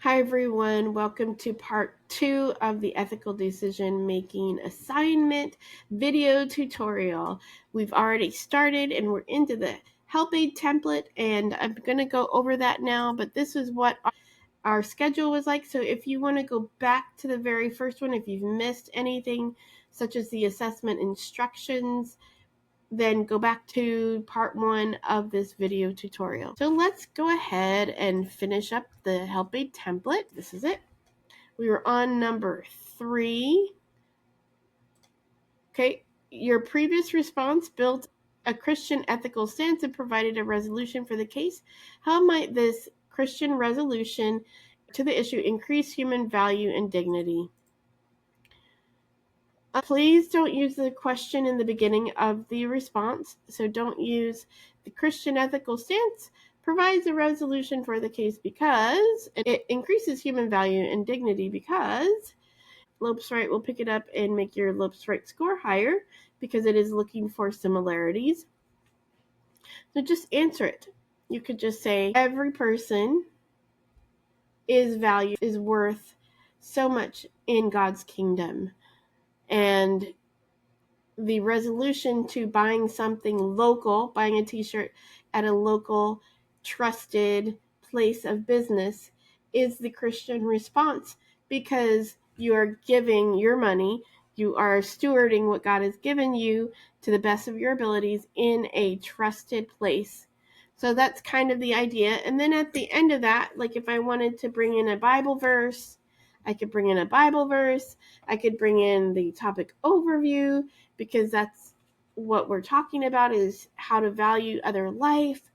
Hi everyone, welcome to part 2 of the ethical decision making assignment video tutorial. We've already started and we're into the help aid template, and I'm going to go over that now, but this is what our schedule was like. So if you want to go back to the very first one, if you've missed anything such as the assessment instructions, then go back to part 1 of this video tutorial. So let's go ahead and finish up the help aid template. This is it. We were on number 3. Okay, your previous response built a Christian ethical stance and provided a resolution for the case. How might this Christian resolution to the issue increase human value and dignity? Please don't use the question in the beginning of the response. So don't use the Christian ethical stance provides a resolution for the case because it increases human value and dignity because Lopes Wright will pick it up and make your Lopes Wright score higher because it is looking for similarities. So just answer it. You could just say every person is worth so much in God's kingdom, and the resolution to buying something local, buying a t-shirt at a local trusted place of business, is the Christian response because you are giving your money, you are stewarding what God has given you to the best of your abilities in a trusted place. So that's kind of the idea. And then at the end of that, like if I wanted to bring in a Bible verse, I could bring in a Bible verse. I could bring in the topic overview, because that's what we're talking about, is how to value other life.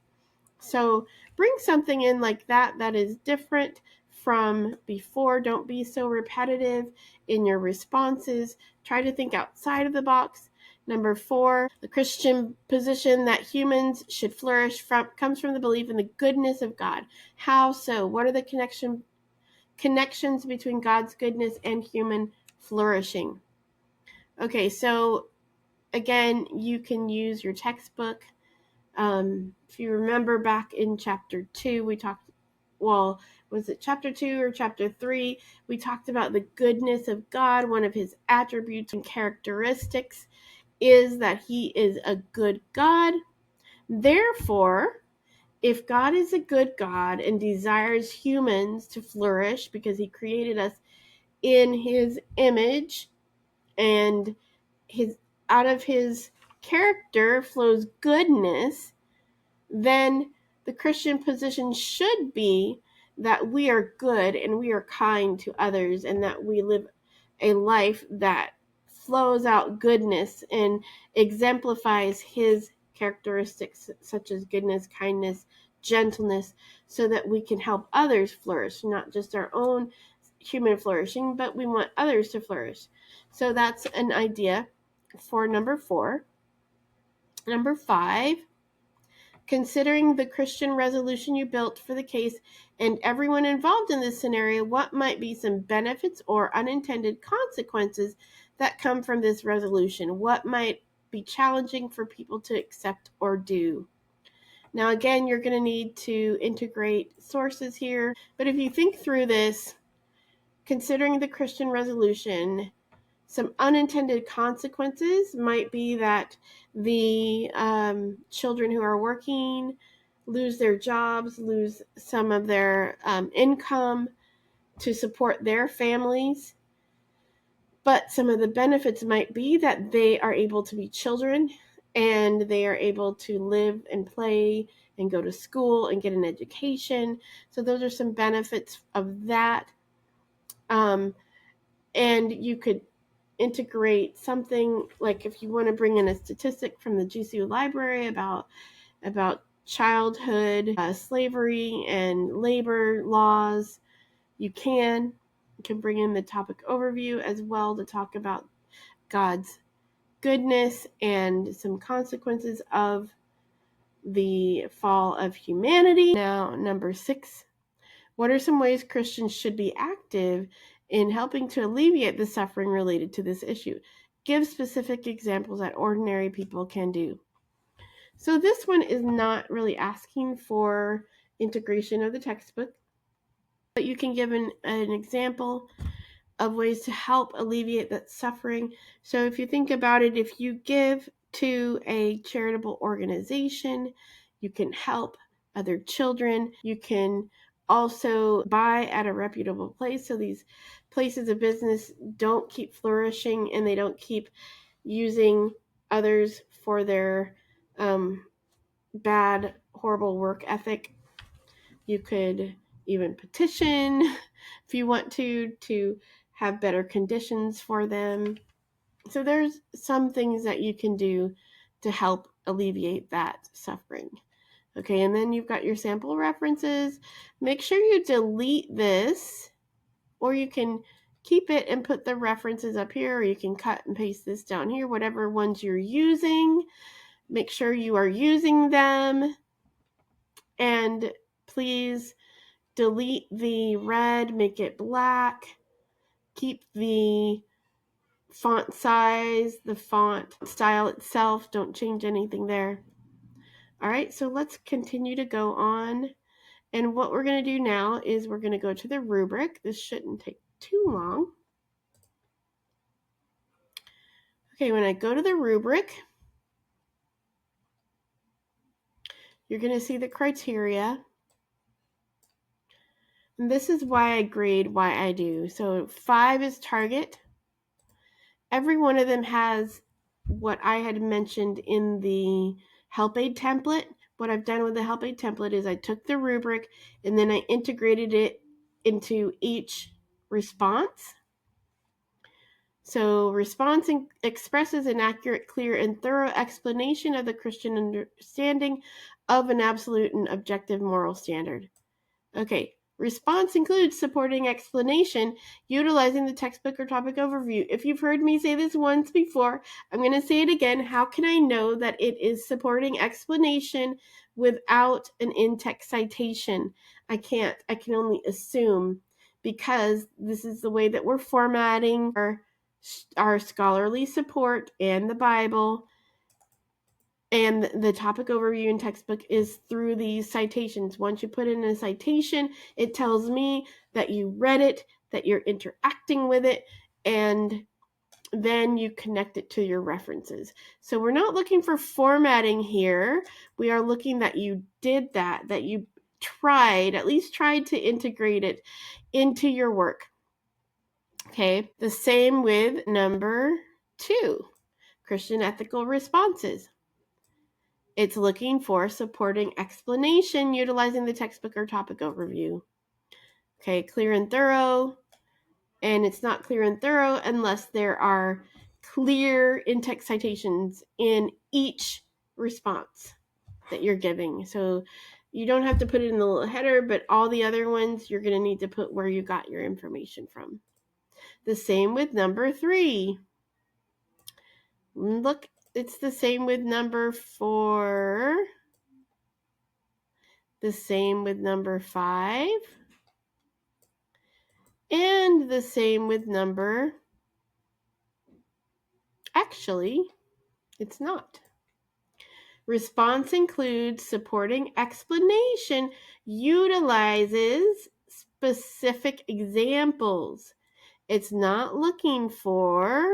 So bring something in like that is different from before. Don't be so repetitive in your responses. Try to think outside of the box. Number 4, the Christian position that humans should flourish comes from the belief in the goodness of God. How so? What are the connections between God's goodness and human flourishing? Okay, so again, you can use your textbook. If you remember back in chapter 2, we talked, well, was it chapter 2 or chapter 3? We talked about the goodness of God. One of his attributes and characteristics is that he is a good God. Therefore, if God is a good God and desires humans to flourish because he created us in his image, and out of his character flows goodness, then the Christian position should be that we are good and we are kind to others, and that we live a life that flows out goodness and exemplifies his characteristics such as goodness, kindness, gentleness, so that we can help others flourish, not just our own human flourishing, but we want others to flourish. So that's an idea for number 4. Number 5, considering the Christian resolution you built for the case and everyone involved in this scenario, what might be some benefits or unintended consequences that come from this resolution? What might be challenging for people to accept or do? Now, again, you're going to need to integrate sources here, but if you think through this, considering the Christian resolution, some unintended consequences might be that the children who are working lose their jobs, lose some of their income to support their families. But some of the benefits might be that they are able to be children and they are able to live and play and go to school and get an education. So those are some benefits of that. And you could integrate something like, if you want to bring in a statistic from the GCU library about childhood slavery and labor laws, you can bring in the topic overview as well to talk about God's goodness and some consequences of the fall of humanity. Now, number 6, what are some ways Christians should be active in helping to alleviate the suffering related to this issue? Give specific examples that ordinary people can do. So this one is not really asking for integration of the textbook. But you can give an example of ways to help alleviate that suffering. So if you think about it, if you give to a charitable organization, you can help other children. You can also buy at a reputable place, so these places of business don't keep flourishing and they don't keep using others for their bad, horrible work ethic. You could even petition if you want to have better conditions for them. So there's some things that you can do to help alleviate that suffering. Okay, and then you've got your sample references. Make sure you delete this, or you can keep it and put the references up here, or you can cut and paste this down here, whatever ones you're using. Make sure you are using them, and please delete the red, make it black. Keep the font size, the font style itself. Don't change anything there. All right, so let's continue to go on. And what we're going to do now is we're going to go to the rubric. This shouldn't take too long. Okay, when I go to the rubric, you're going to see the criteria. And this is why I grade why I do. So 5 is target. Every one of them has what I had mentioned in the help aid template. What I've done with the help aid template is I took the rubric and then I integrated it into each response. So response expresses an accurate, clear, and thorough explanation of the Christian understanding of an absolute and objective moral standard. Okay, response includes supporting explanation utilizing the textbook or topic overview. If you've heard me say this once before, I'm going to say it again. How can I know that it is supporting explanation without an in-text citation? I can't. I can only assume, because this is the way that we're formatting our scholarly support and the Bible. And the topic overview and textbook is through these citations. Once you put in a citation, it tells me that you read it, that you're interacting with it, and then you connect it to your references. So we're not looking for formatting here. We are looking that you did that you at least tried to integrate it into your work. Okay, the same with number 2, Christian ethical responses. It's looking for supporting explanation utilizing the textbook or topic overview. Okay, clear and thorough. And it's not clear and thorough unless there are clear in-text citations in each response that you're giving. So you don't have to put it in the little header, but all the other ones you're going to need to put where you got your information from. The same with number 3. Look, it's the same with number 4. The same with number 5. And the same with number... Actually, it's not. Response includes supporting explanation, utilizes specific examples. It's not looking for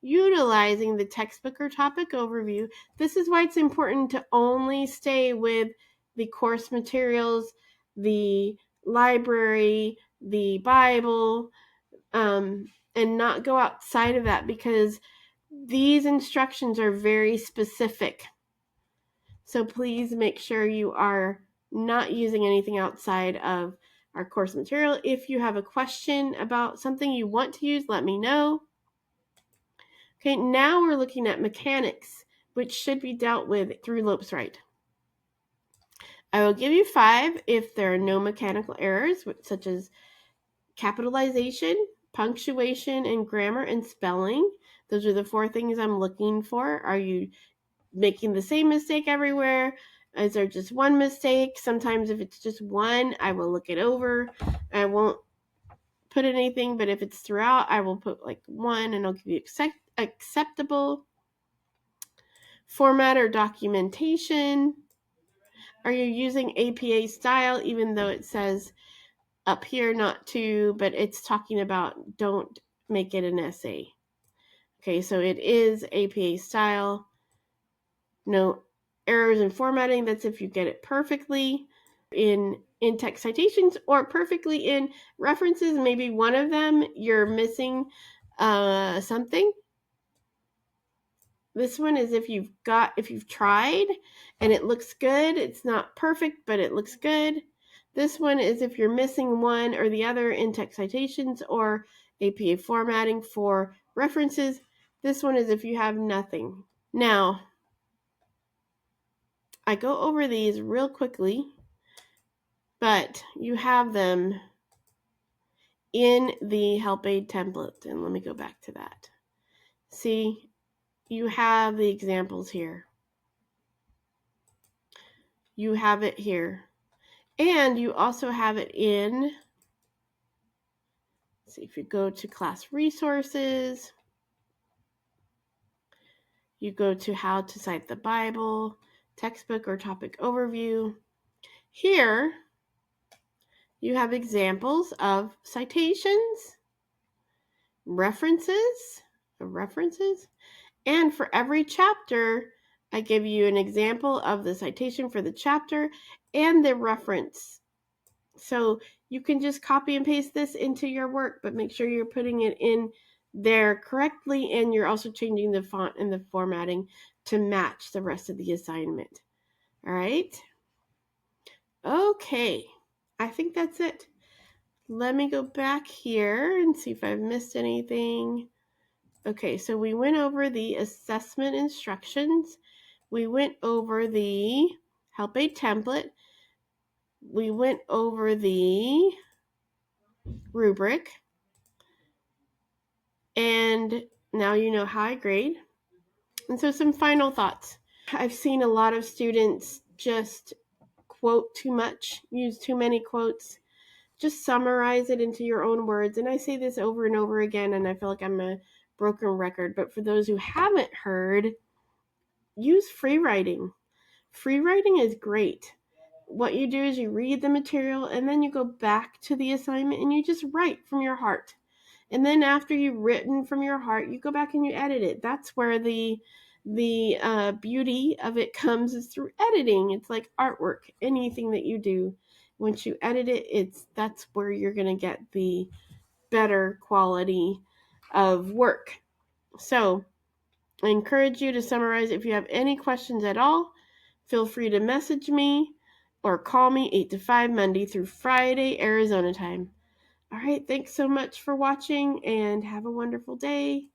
utilizing the textbook or topic overview. This is why it's important to only stay with the course materials, the library, the Bible, and not go outside of that, because these instructions are very specific. So please make sure you are not using anything outside of our course material. If you have a question about something you want to use, let me know. Okay, now we're looking at mechanics, which should be dealt with through Lopes Wright. I will give you 5 if there are no mechanical errors, such as capitalization, punctuation, and grammar and spelling. Those are the 4 things I'm looking for. Are you making the same mistake everywhere? Is there just one mistake? Sometimes if it's just one, I will look it over. I won't put anything, but if it's throughout, I will put like 1 and I'll give you acceptable. Format or documentation. Are you using APA style even though it says up here, not to, but it's talking about don't make it an essay. Okay, so it is APA style. No errors in formatting. That's if you get it perfectly in in-text citations or perfectly in references. Maybe one of them you're missing something. This one is if you've tried and it looks good. It's not perfect, but it looks good. This one is if you're missing one or the other in text citations or APA formatting for references. This one is if you have nothing. Now, I go over these real quickly, but you have them in the help aid template. And let me go back to that. See, you have the examples here. You have it here. And you also have it in, let's see, if you go to class resources, you go to how to cite the Bible, textbook or topic overview. Here, you have examples of citations, references, and for every chapter, I give you an example of the citation for the chapter and the reference. So you can just copy and paste this into your work, but make sure you're putting it in there correctly, and you're also changing the font and the formatting to match the rest of the assignment. All right? Okay, I think that's it. Let me go back here and see if I've missed anything. Okay, so we went over the assessment instructions. We went over the help aid template. We went over the rubric. And now you know how I grade. And so some final thoughts. I've seen a lot of students just quote too much, use too many quotes. Just summarize it into your own words. And I say this over and over again, and I feel like I'm a broken record. But for those who haven't heard, use free writing. Free writing is great. What you do is you read the material, and then you go back to the assignment, and you just write from your heart. And then after you've written from your heart, you go back and you edit it. That's where the beauty of it comes, is through editing. It's like artwork. Anything that you do, once you edit it, that's where you're going to get the better quality of work. So I encourage you to summarize. If you have any questions at all, feel free to message me or call me 8 to 5 Monday through Friday, Arizona time. All right, thanks so much for watching, and have a wonderful day.